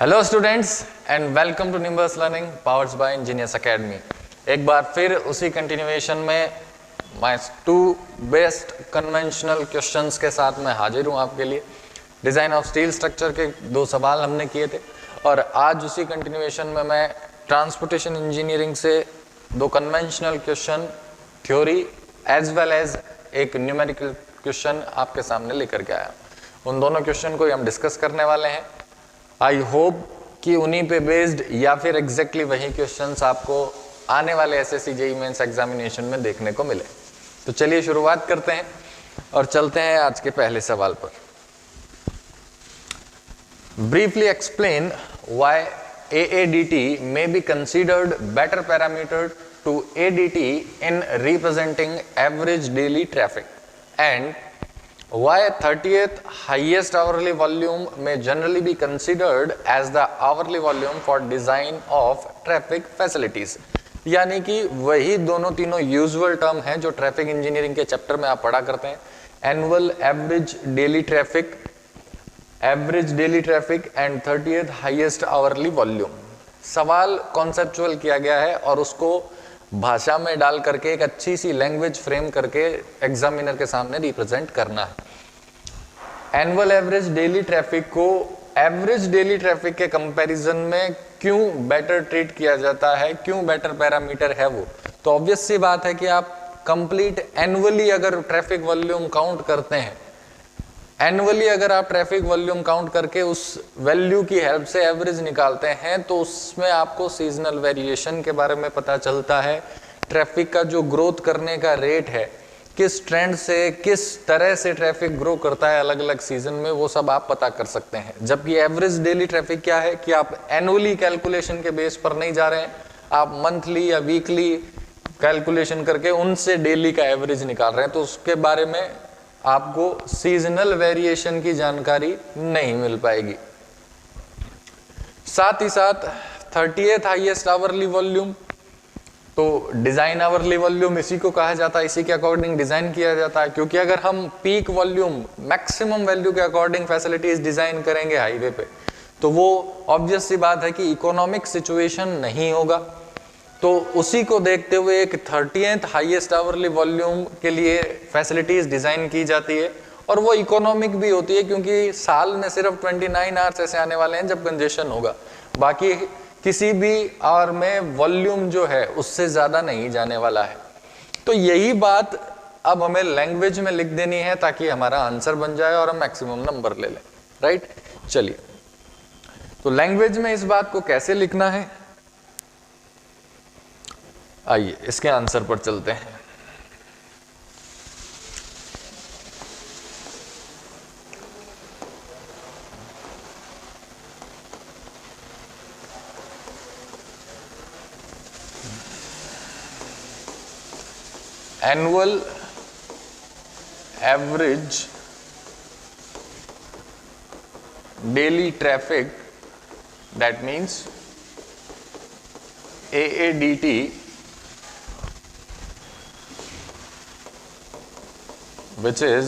Hello students and welcome to Nimbus learning powered by engineers academy. एक बार फिर उसी कंटिन्यूएशन में my two best conventional questions के साथ मैं हाजिर हूं आपके लिए। डिज़ाइन ऑफ स्टील स्ट्रक्चर के 2 सवाल हमने किए थे और आज उसी कंटिन्यूएशन में मैं ट्रांसपोर्टेशन इंजीनियरिंग से 2 conventional question theory as well as एक न्यूमेरिकल क्वेश्चन आपके सामने लेकर के आया। उन दोनों क्वेश्चन को हम डिस्कस करने वाले हैं। आई होप कि उन्हीं पे बेस्ड या फिर एग्जैक्टली वही क्वेश्चंस आपको आने वाले एसएससी जेईई मेंस एग्जामिनेशन में देखने को मिले। तो चलिए शुरुआत करते हैं और चलते हैं आज के पहले सवाल पर। Briefly explain why AADT may be considered better parameter to ADT in representing average daily traffic and why 30th highest hourly volume may generally be considered as the hourly volume for design of traffic facilities। यानी कि वही दोनों तीनों usual term हैं जो traffic engineering के chapter में आप पढ़ा करते हैं। Annual average daily traffic and 30th highest hourly volume. सवाल कॉन्सेप्चुअल किया गया है और उसको भाषा में डाल करके एक अच्छी सी लैंग्वेज फ्रेम करके एग्जामिनर के सामने रिप्रेजेंट करना है। एनुअल एवरेज डेली ट्रैफिक को एवरेज डेली ट्रैफिक के कंपैरिजन में क्यों बेटर ट्रीट किया जाता है, क्यों बेटर पैरामीटर है वो? तो ऑब्वियस सी बात है कि आप कंप्लीट एनुअली अगर ट्रैफिक वॉल्यूम काउंट करते हैं, एनुअली अगर आप ट्रैफिक वॉल्यूम काउंट करके उस वैल्यू की हेल्प से एवरेज निकालते हैं तो उसमें आपको सीजनल वेरिएशन के बारे में पता चलता है। ट्रैफिक का जो ग्रोथ करने का रेट है, किस ट्रेंड से किस तरह से ट्रैफिक ग्रो करता है अलग अलग सीजन में, वो सब आप पता कर सकते हैं। जबकि एवरेज डेली ट्रैफिक क्या है कि आप एनुअली कैलकुलेशन के बेस पर नहीं जा रहे हैं, आप मंथली या वीकली कैलकुलेशन करके उनसे डेली का एवरेज निकाल रहे हैं, तो उसके बारे में आपको सीजनल वेरिएशन की जानकारी नहीं मिल पाएगी। साथ ही साथ 30th हाईएस्ट आवरली वॉल्यूम, तो डिजाइन आवरली वॉल्यूम इसी को कहा जाता है, इसी के अकॉर्डिंग डिजाइन किया जाता है। क्योंकि अगर हम पीक वॉल्यूम मैक्सिमम वैल्यू के अकॉर्डिंग फैसिलिटीज डिजाइन करेंगे हाईवे पे, तो वो ऑब्वियस सी बात है कि इकोनॉमिक सिचुएशन नहीं होगा। तो उसी को देखते हुए एक 30th हाईएस्ट आवरली वॉल्यूम के लिए फैसिलिटीज डिजाइन की जाती है और वो इकोनॉमिक भी होती है क्योंकि साल में सिर्फ 29 आवर्स ऐसे आने वाले हैं जब कंजेशन होगा, बाकी किसी भी आवर में वॉल्यूम जो है उससे ज्यादा नहीं जाने वाला है। तो यही बात अब हमें लैंग्वेज में लिख देनी है ताकि हमारा आंसर बन जाए और हम मैक्सिमम नंबर ले लें। राइट, चलिए तो लैंग्वेज में इस बात को कैसे लिखना है, आइए इसके आंसर पर चलते हैं। Annual average daily traffic, that means AADT, which is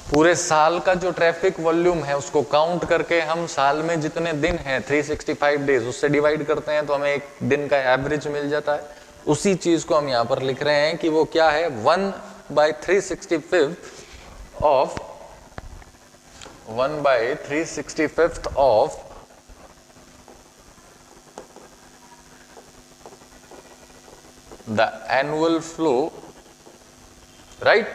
पूरे साल का जो ट्रैफिक वॉल्यूम है उसको काउंट करके हम साल में जितने दिन हैं 365 डेज उससे डिवाइड करते हैं तो हमें एक दिन का एवरेज मिल जाता है। उसी चीज को हम यहां पर लिख रहे हैं कि वो क्या है, 1/365 of the annual flow, right?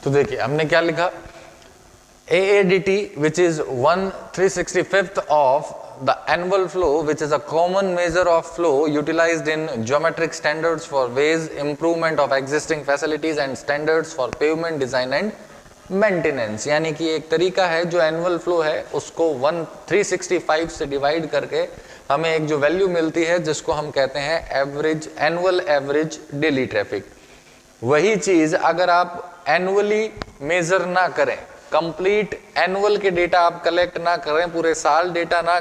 तो देखिए हमने क्या लिखा, AADT which is 1/365th of the annual flow which is a common measure of flow utilized in geometric standards for ways improvement of existing facilities and standards for pavement design and maintenance। यानी कि एक तरीका है जो annual flow है उसको 1/365 से divide करके हमें एक जो वैल्यू मिलती है जिसको हम कहते हैं average, annual average daily traffic. वही चीज अगर आप एनुअली मेजर ना करें, कंप्लीट एनुअल के डेटा आप कलेक्ट ना करें, पूरे साल डेटा ना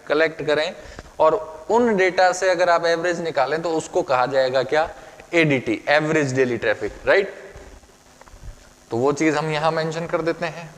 कलेक्ट करें और उन डेटा से अगर आप एवरेज निकालें तो उसको कहा जाएगा क्या, ADT, average daily traffic, right. तो वो चीज हम यहां मेंशन कर देते हैं।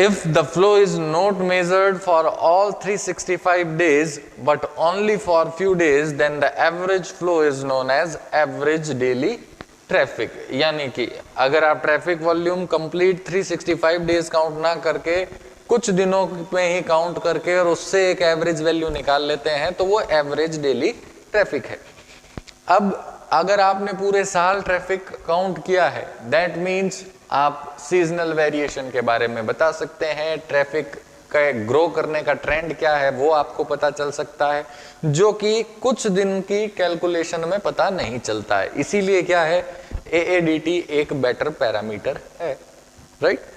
If the flow is not measured for all 365 days but only for few days, then the average flow is known as average daily traffic। यानी कि अगर आप traffic volume complete 365 days count ना करके कुछ दिनों में ही काउंट करके और उससे एक एवरेज वैल्यू निकाल लेते हैं तो वो एवरेज डेली ट्रैफिक है। अब अगर आपने पूरे साल ट्रैफिक काउंट किया है, दैट मीन्स आप सीजनल वेरिएशन के बारे में बता सकते हैं, ट्रैफिक का ग्रो करने का ट्रेंड क्या है वो आपको पता चल सकता है, जो कि कुछ दिन की कैलकुलेशन में पता नहीं चलता है। इसीलिए क्या है, AADT एक बेटर पैरामीटर है, राइट।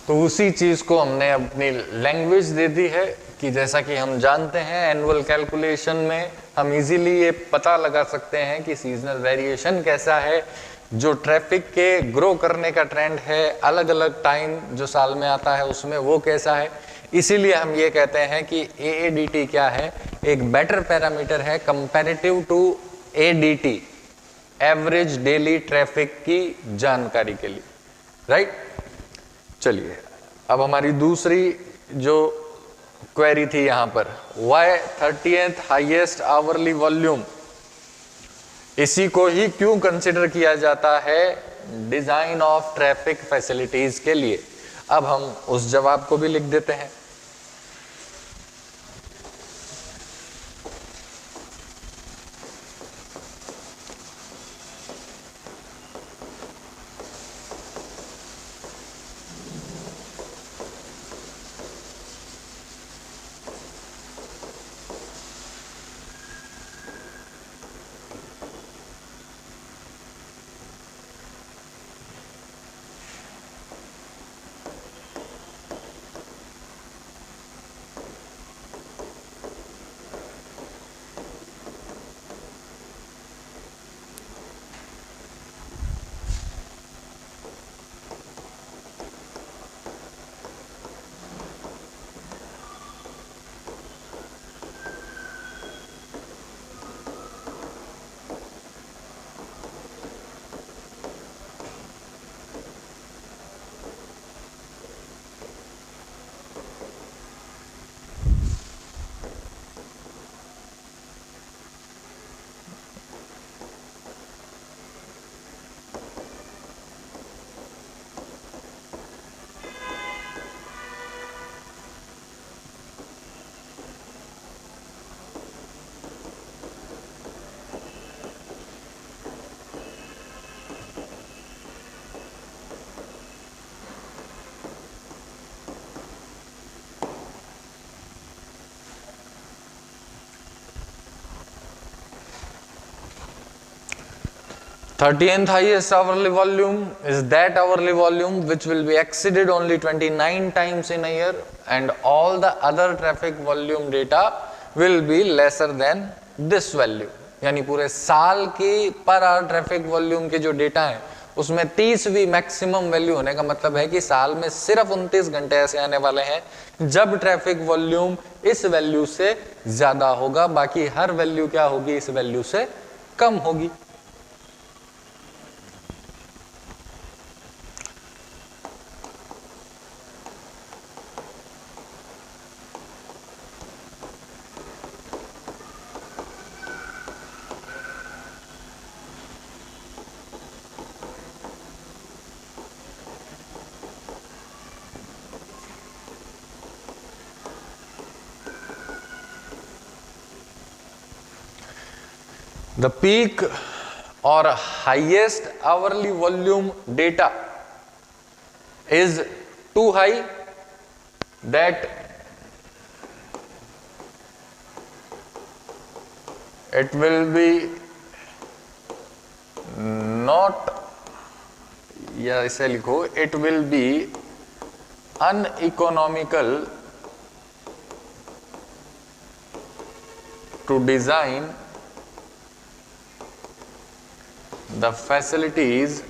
तो उसी चीज को हमने अपनी लैंग्वेज दे दी है कि जैसा कि हम जानते हैं एनुअल कैलकुलेशन में हम इजीली ये पता लगा सकते हैं कि सीजनल वेरिएशन कैसा है, जो ट्रैफिक के ग्रो करने का ट्रेंड है अलग अलग टाइम जो साल में आता है उसमें वो कैसा है। इसीलिए हम ये कहते हैं कि AADT क्या है, एक बेटर पैरामीटर है comparative to ADT, average daily traffic की जानकारी के लिए, राइट। चलिए अब हमारी दूसरी जो क्वेरी थी यहां पर, Y 30th highest hourly volume, इसी को ही क्यों कंसिडर किया जाता है डिजाइन ऑफ ट्रैफिक फैसिलिटीज के लिए। अब हम उस जवाब को भी लिख देते हैं। Thirtieth highest hourly volume is that hourly volume which will be exceeded only 29 times in a year, and all the other traffic volume data will be lesser than this value. यानी पूरे साल की पर आवर ट्रैफिक वॉल्यूम के जो data है उसमें 30वीं maximum value होने का मतलब है कि साल में सिर्फ 29 घंटे ऐसे आने वाले हैं जब ट्रैफिक वॉल्यूम इस वैल्यू से ज्यादा होगा, बाकी हर वैल्यू क्या होगी, इस वैल्यू से कम होगी। The peak or highest hourly volume data is too high, that it will be not, या इसे लिखो, it will be uneconomical to design the facilities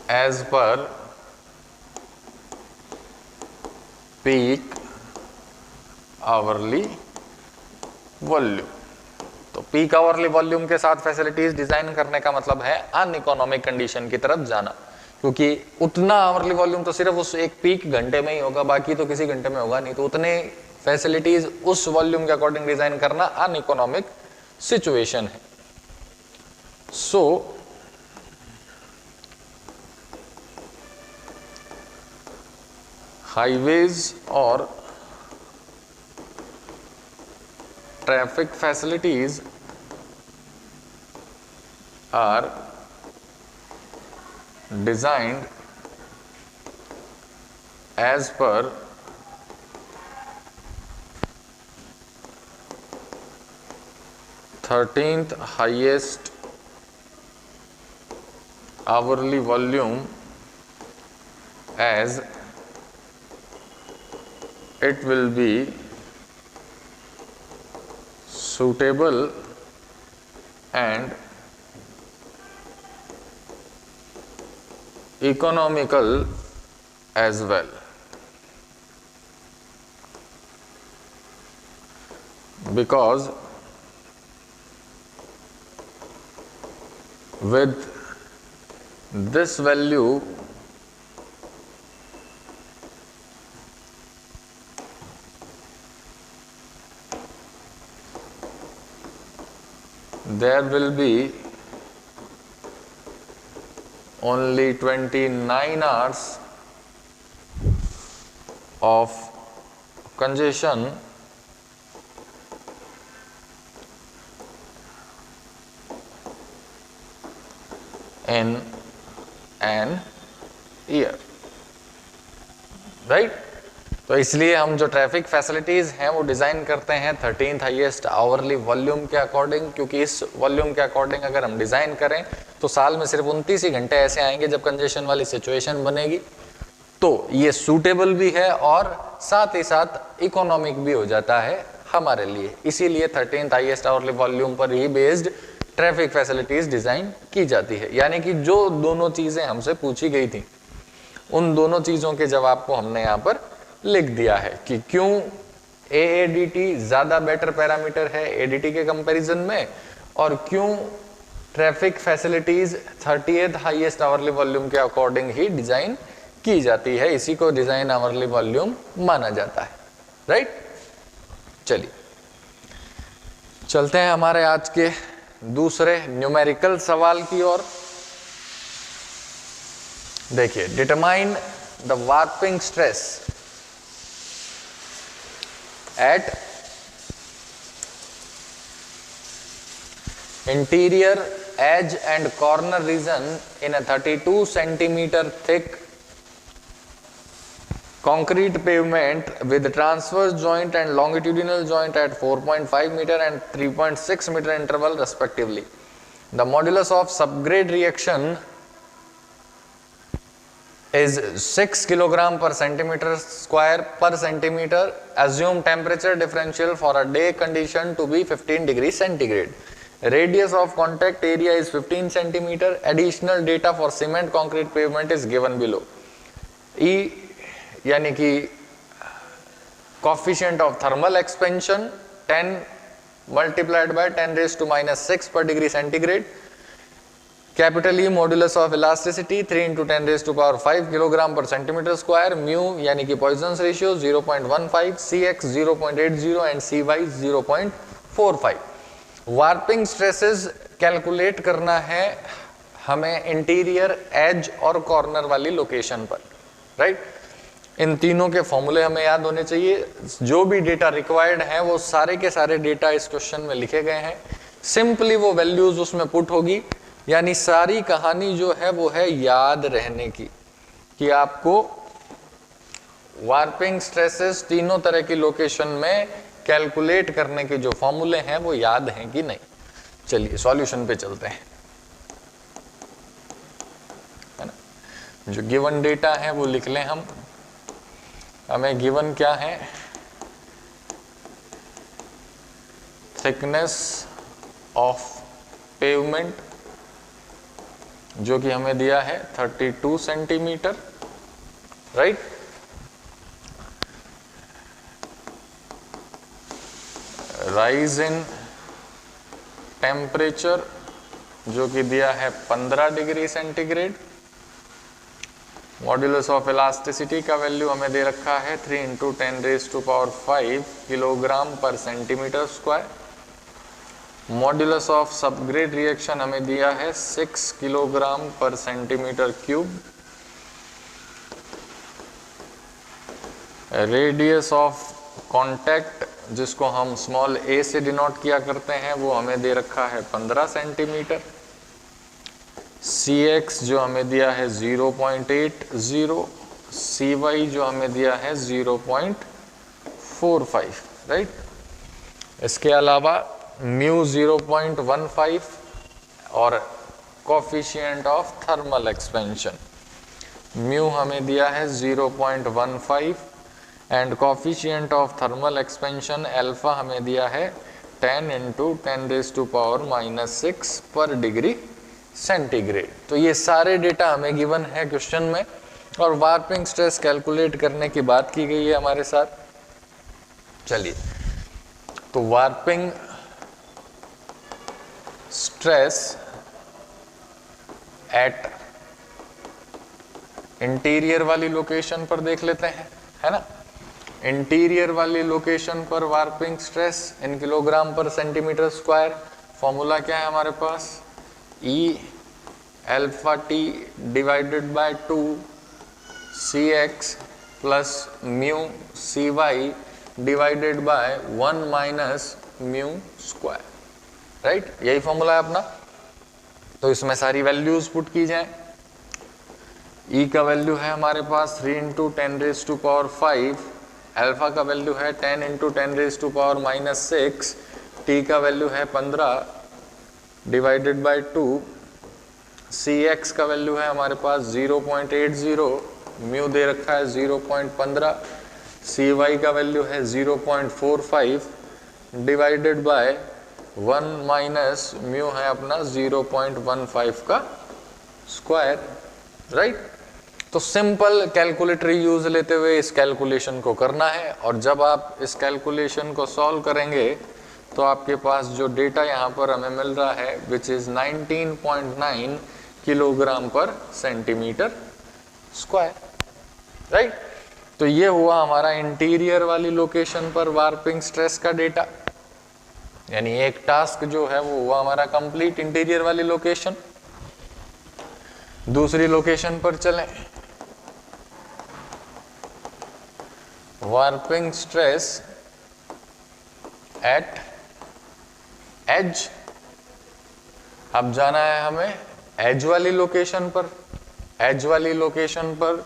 as per peak hourly volume. तो पीक आवरली वॉल्यूम के साथ facilities design करने का मतलब है अनइकोनॉमिक कंडीशन की तरफ जाना, क्योंकि उतना आवरली वॉल्यूम तो सिर्फ उस एक पीक घंटे में ही होगा, बाकी तो किसी घंटे में होगा नहीं। तो उतने फैसिलिटीज उस वॉल्यूम के अकॉर्डिंग डिजाइन करना अनइकोनॉमिक सिचुएशन है। सो हाईवेज और traffic facilities are designed as per thirteenth highest hourly volume as it will be suitable and economical as well, because with this value there will be only 29 hours of congestion in an year, right. तो इसलिए हम जो traffic facilities हैं वो design करते हैं 13th highest hourly volume के according, क्योंकि इस वॉल्यूम के अकॉर्डिंग अगर हम डिजाइन करें तो साल में सिर्फ 29 ही घंटे ऐसे आएंगे जब कंजेशन वाली सिचुएशन बनेगी। तो ये सूटेबल भी है और साथ ही साथ इकोनॉमिक भी हो जाता है हमारे लिए, इसीलिए 13th हाईएस्ट आवरली वॉल्यूम पर ही बेस्ड ट्रैफिक फैसिलिटीज डिजाइन की जाती है। यानी कि जो दोनों चीजें हमसे पूछी गई थी उन दोनों चीजों के जवाब को हमने यहाँ पर लिख दिया है कि क्यों AADT ज्यादा बेटर पैरामीटर है ADT के कंपैरिजन में, और क्यों traffic facilities 30th highest hourly volume के अकॉर्डिंग ही डिजाइन की जाती है। इसी को डिजाइन आवरली वॉल्यूम माना जाता है, राइट। चलिए चलते हैं हमारे आज के दूसरे न्यूमेरिकल सवाल की ओर। देखिए, determine the warping stress at interior edge and corner region in a 32 centimeter thick concrete pavement with transverse joint and longitudinal joint at 4.5 meter and 3.6 meter interval respectively. The modulus of subgrade reaction is 6 kilogram per centimeter square per centimeter. Assume temperature differential for a day condition to be 15 degrees centigrade. Radius of contact area is 15 centimeter. Additional data for cement concrete pavement is given below. E यानी कि coefficient of thermal expansion 10 multiplied by 10 raised to minus 6 per degree centigrade. Capital E modulus of elasticity 3 into 10 raised to power 5 kilogram per centimeter square. Mu यानी कि Poisson's ratio 0.15, Cx 0.80 and Cy 0.45. Warping stresses calculate करना है हमें interior edge और corner वाली location पर, right. इन तीनों के फॉर्मूले हमें याद होने चाहिए। जो भी डेटा रिक्वायर्ड है वो सारे के सारे डेटा इस क्वेश्चन में लिखे गए हैं। सिंपली वो वैल्यूज उसमें पुट होगी, यानी सारी कहानी जो है वो है याद रहने की, कि आपको वार्पिंग स्ट्रेसेस तीनों तरह की लोकेशन में कैलकुलेट करने के जो फॉर्मूले हैं वो याद हैं कि नहीं। चलिए सॉल्यूशन पे चलते हैं, है ना। जो गिवन डेटा है वो लिख लें हम। हमें गिवन क्या है, थिकनेस ऑफ पेवमेंट जो कि हमें दिया है 32 centimetre, right. Rise in temperature जो कि दिया है 15 degree centigrade. Modulus of elasticity का वैल्यू हमें दे रखा है 3 into 10 raise to power 5 kilogram per centimetre square. Modulus of subgrade reaction हमें दिया है 6 kilogram per centimetre cube. Radius of contact जिसको हम स्मॉल a से डिनोट किया करते हैं वो हमें दे रखा है 15 सेंटीमीटर। Cx जो हमें दिया है 0.80, Cy जो हमें दिया है 0.45, राइट। इसके अलावा म्यू 0.15 और coefficient of thermal expansion mu हमें दिया है 0.15 and coefficient of thermal expansion alpha हमें दिया है 10 इंटू 10 रेज टू पावर -6 पर डिग्री सेंटीग्रेड। तो ये सारे डेटा हमें गिवन है क्वेश्चन में, और वार्पिंग स्ट्रेस कैलकुलेट करने की बात की गई है हमारे साथ। चलिए, तो वार्पिंग स्ट्रेस एट इंटीरियर वाली लोकेशन पर देख लेते हैं, है ना। इंटीरियर वाली लोकेशन पर warping stress in kilogram per centimetre square. Formula क्या है हमारे पास, E alpha T divided by 2 C X plus mu C Y divided by 1 minus mu square, right. यही फॉर्मूला है अपना। तो इसमें सारी वैल्यूज पुट की जाए। ई का वैल्यू है हमारे पास 3 इंटू 10⁵, अल्फा का वैल्यू है 10 इंटू 10⁻⁻⁻⁶, टी का वैल्यू है 15 डिवाइडेड बाय 2, सी एक्स का वैल्यू है हमारे पास 0.80, म्यू दे रखा है 0.15, सी वाई का वैल्यू है 0.45 डिवाइडेड बाय 1 माइनस म्यू है अपना 0.15 का स्क्वायर, राइट। तो सिंपल कैलकुलेटर यूज लेते हुए इस कैलकुलेशन को करना है, और जब आप इस कैलकुलेशन को सॉल्व करेंगे तो आपके पास जो डेटा यहाँ पर हमें मिल रहा है which is 19.9 kilogram per centimetre square, right. तो ये हुआ हमारा इंटीरियर वाली लोकेशन पर वार्पिंग स्ट्रेस का डेटा, यानी एक टास्क जो है वो हुआ हमारा कंप्लीट इंटीरियर वाली लोकेशन। दूसरी लोकेशन पर चलें, वार्पिंग स्ट्रेस एट एज। अब जाना है हमें एज वाली लोकेशन पर। एज वाली लोकेशन पर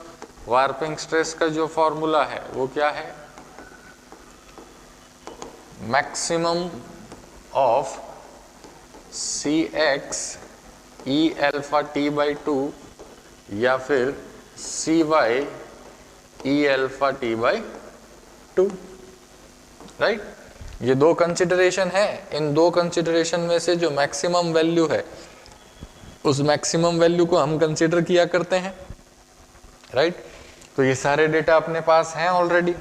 वार्पिंग स्ट्रेस का जो फॉर्मूला है वो क्या है, maximum of C X E alpha T by 2 या फिर C Y E alpha T by 2, right. ये दो कंसिडरेशन है। इन दो कंसिडरेशन में से जो मैक्सिमम वैल्यू है उस मैक्सिमम वैल्यू को हम कंसिडर किया करते हैं, राइट। तो ये सारे डेटा अपने पास हैं already.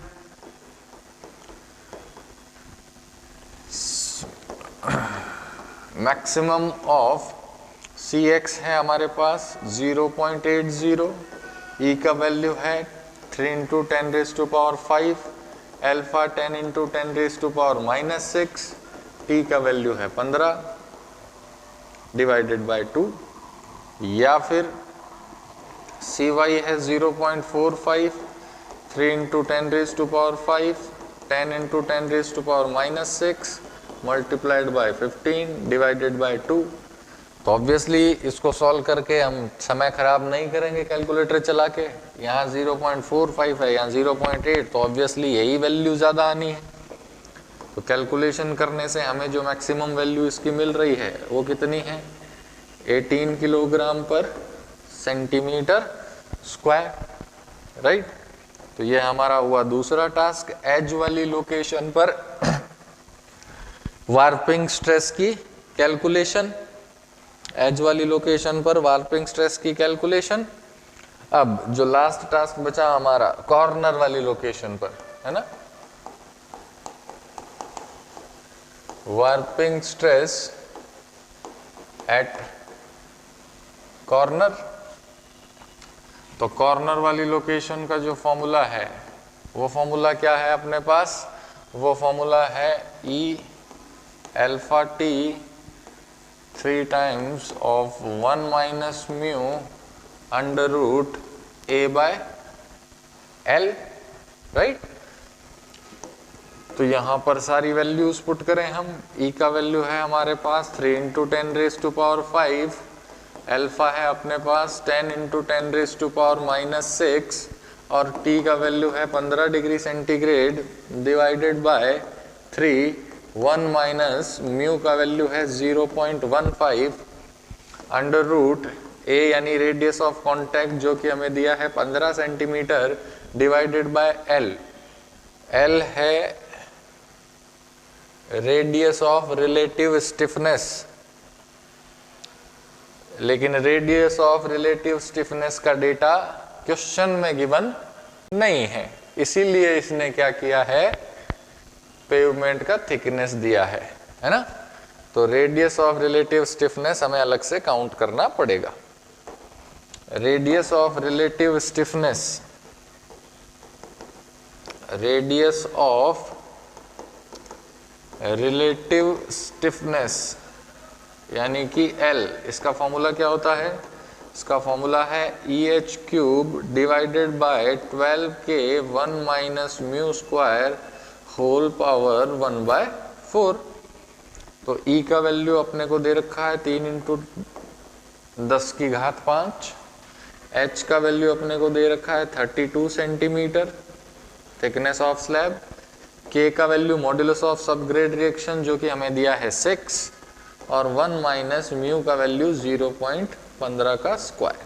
Maximum of C X है हमारे पास 0.80, ई का वैल्यू है 3 इंटू 10⁵, अल्फा 10 इंटू 10⁻⁻⁶, टी का वैल्यू है 15 डिवाइडेड बाय 2, या फिर सी वाई है 0.45, 3 into 10⁵, 10 into 10⁻⁻⁶ multiplied by 15 divided by 2। तो ऑब्वियसली इसको सॉल्व करके हम समय खराब नहीं करेंगे कैलकुलेटर चला के। यहाँ 0.45 है, यहाँ 0.8, तो ऑब्वियसली यही वैल्यू ज़्यादा आनी है। तो कैलकुलेशन करने से हमें जो मैक्सिमम वैल्यू इसकी मिल रही है वो कितनी है, 18 kilogram per centimetre square, right. तो ये हमारा हुआ दूसरा टास्क, एज वाली लोकेशन पर वार्पिंग स्ट्रेस की कैलकुलेशन। एज वाली लोकेशन पर वार्पिंग स्ट्रेस की कैलकुलेशन। अब जो लास्ट टास्क बचा हमारा कॉर्नर वाली लोकेशन पर, है ना, वार्पिंग स्ट्रेस एट कॉर्नर। तो कॉर्नर वाली लोकेशन का जो फॉर्मूला है वो फॉर्मूला क्या है अपने पास, वो फॉर्मूला है E alpha T 3 times of 1 minus mu under root A by L, right. तो यहां पर सारी वैल्यूज पुट करें हम। ई का वैल्यू है हमारे पास 3 इंटू 10⁵, अल्फा है अपने पास 10 इंटू 10⁻⁻⁶, और टी का वैल्यू है 15 degree centigrade divided by 3, 1 minus mu का वैल्यू है 0.15 अंडर रूट ए यानी रेडियस ऑफ कॉन्टैक्ट जो कि हमें दिया है 15 centimetre divided by L. L है रेडियस ऑफ रिलेटिव स्टिफनेस, लेकिन रेडियस ऑफ रिलेटिव स्टिफनेस का डेटा क्वेश्चन में गिवन नहीं है, इसीलिए इसने क्या किया है, पेवमेंट का थिकनेस दिया है ना। तो रेडियस ऑफ रिलेटिव स्टिफनेस हमें अलग से काउंट करना पड़ेगा। Radius of relative stiffness, radius of relative stiffness यानी कि L, इसका फॉर्मूला क्या होता है, इसका फॉर्मूला है EH³ divided by 12K 1 minus mu square whole power 1/4। तो E का वैल्यू अपने को दे रखा है 3 × 10⁵ H का वैल्यू अपने को दे रखा है 32 centimetre thickness of slab, K का value modulus of subgrade reaction जो कि हमें दिया है 6, और 1 माइनस म्यू का वैल्यू 0.15 का स्क्वायर,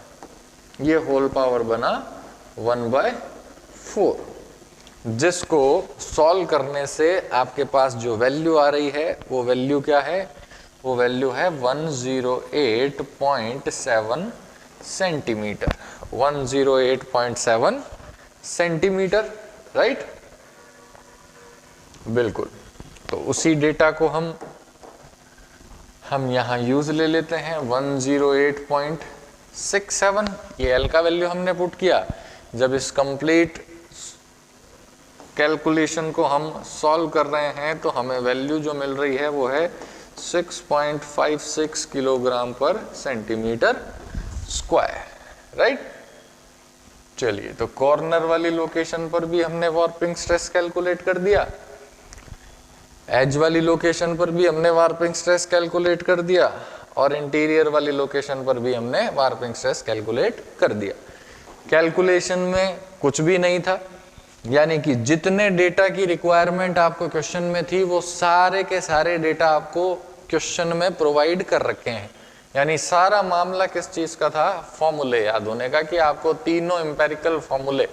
ये होल पावर बना 1/4, जिसको सॉल्व करने से आपके पास जो वैल्यू आ रही है वो वैल्यू क्या है, वो वैल्यू है 108.7 सेंटीमीटर, 108.7 सेंटीमीटर, राइट। बिल्कुल, तो उसी डेटा को हम यहाँ यूज ले लेते हैं 108.67, ये L का वैल्यू हमने पुट किया। जब इस कंप्लीट कैलकुलेशन को हम सॉल्व कर रहे हैं तो हमें वैल्यू जो मिल रही है वो है 6.56 kilogram per centimetre square, right. चलिए, तो कॉर्नर वाली लोकेशन पर भी हमने वार्पिंग स्ट्रेस कैलकुलेट कर दिया, एज वाली लोकेशन पर भी हमने वार्पिंग स्ट्रेस कैलकुलेट कर दिया, और इंटीरियर वाली लोकेशन पर भी हमने वार्पिंग स्ट्रेस कैलकुलेट कर दिया। कैलकुलेशन में कुछ भी नहीं था, यानी कि जितने डेटा की रिक्वायरमेंट आपको क्वेश्चन में थी वो सारे के सारे डेटा आपको क्वेश्चन में प्रोवाइड कर रखे हैं। यानी सारा मामला किस चीज का था, फॉर्मूले याद होने का, कि आपको तीनों एम्पेरिकल फॉर्मूले,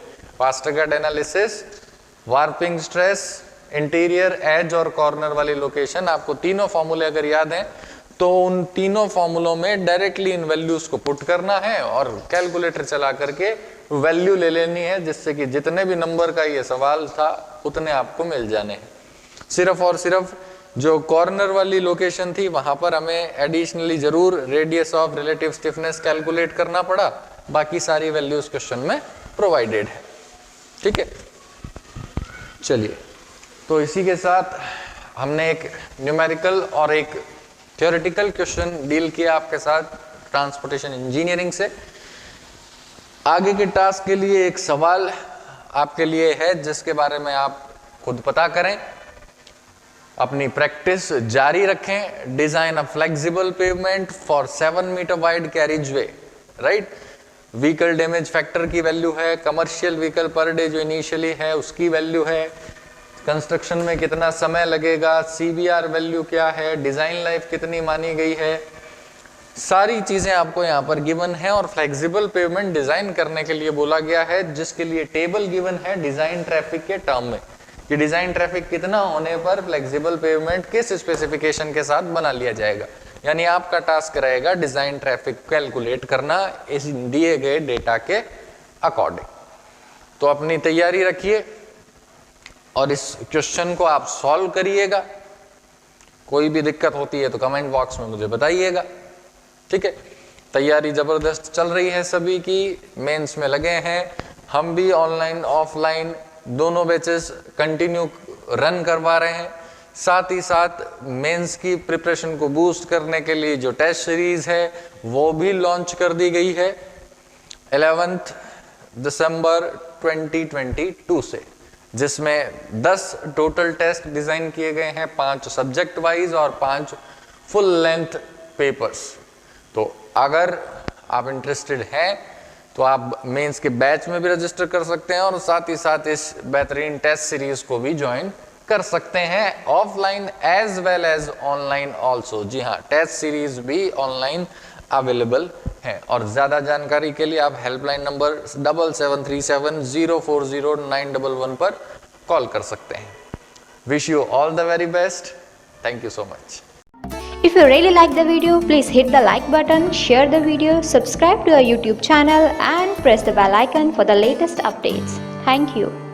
Westergaard analysis, warping stress, interior, edge और कॉर्नर वाली लोकेशन, आपको तीनों फॉर्मूले अगर याद हैं तो उन तीनों फॉर्मूलों में डायरेक्टली इन वैल्यूज को पुट करना है और कैलकुलेटर चला करके वैल्यू ले लेनी है, जिससे कि जितने भी नंबर का ये सवाल था उतने आपको मिल जाने हैं। सिर्फ और सिर्फ जो कॉर्नर वाली लोकेशन थी वहां पर हमें एडिशनली जरूर radius of relative stiffness calculate करना पड़ा, बाकी सारी वैल्यूज क्वेश्चन में प्रोवाइडेड है, ठीक है। चलिए, तो इसी के साथ हमने एक न्यूमेरिकल और एक थ्योरेटिकल क्वेश्चन डील किया आपके साथ ट्रांसपोर्टेशन इंजीनियरिंग से। आगे के टास्क के लिए एक सवाल आपके लिए है जिसके बारे में आप खुद पता करें, अपनी प्रैक्टिस जारी रखें। Design a flexible pavement for 7 metre wide carriageway, right. Vehicle damage factor की वैल्यू है, कमर्शियल व्हीकल पर डे जो इनिशियली है उसकी वैल्यू है, कंस्ट्रक्शन में कितना समय लगेगा, सीबीआर वैल्यू क्या है, डिजाइन लाइफ कितनी मानी गई है, सारी चीजें आपको यहाँ पर गिवन है। और फ्लेक्सिबल पेवमेंट डिजाइन करने के लिए बोला गया है, जिसके लिए टेबल गिवन है डिजाइन ट्रैफिक के टर्म में, कि डिजाइन ट्रैफिक कितना होने पर फ्लेक्सिबल पेवमेंट किस स्पेसिफिकेशन के साथ बना लिया जाएगा। यानी आपका टास्क रहेगा डिजाइन ट्रैफिक कैलकुलेट करना इस दिए गए डेटा के अकॉर्डिंग। तो अपनी तैयारी रखिए और इस क्वेश्चन को आप सॉल्व करिएगा। कोई भी दिक्कत होती है तो कमेंट बॉक्स में मुझे बताइएगा, ठीक है। तैयारी जबरदस्त चल रही है सभी की, मेंस में लगे हैं, हम भी ऑनलाइन ऑफलाइन दोनों बैचेस कंटिन्यू रन करवा रहे हैं। साथ ही साथ मेंस की प्रिपरेशन को बूस्ट करने के लिए जो टेस्ट सीरीज है वो भी लॉन्च कर दी गई है 11 दिसंबर 2022 से, जिसमें 10 टोटल टेस्ट डिजाइन किए गए हैं, 5 सब्जेक्ट वाइज और 5 फुल लेंथ पेपर्स। तो अगर आप इंटरेस्टेड हैं तो आप मेंस के बैच में भी रजिस्टर कर सकते हैं और साथ ही साथ इस बेहतरीन टेस्ट सीरीज को भी ज्वाइन कर सकते हैं, offline as well as online also. जी हाँ, टेस्ट सीरीज भी ऑनलाइन अवेलेबल है। और ज्यादा जानकारी के लिए आप हेल्पलाइन नंबर 7737040911 पर कॉल कर सकते हैं। Wish you all the very best. Thank you so much. If you really like the video, please hit the like button, share the video, subscribe to our YouTube channel and press the bell icon for the latest updates. Thank you.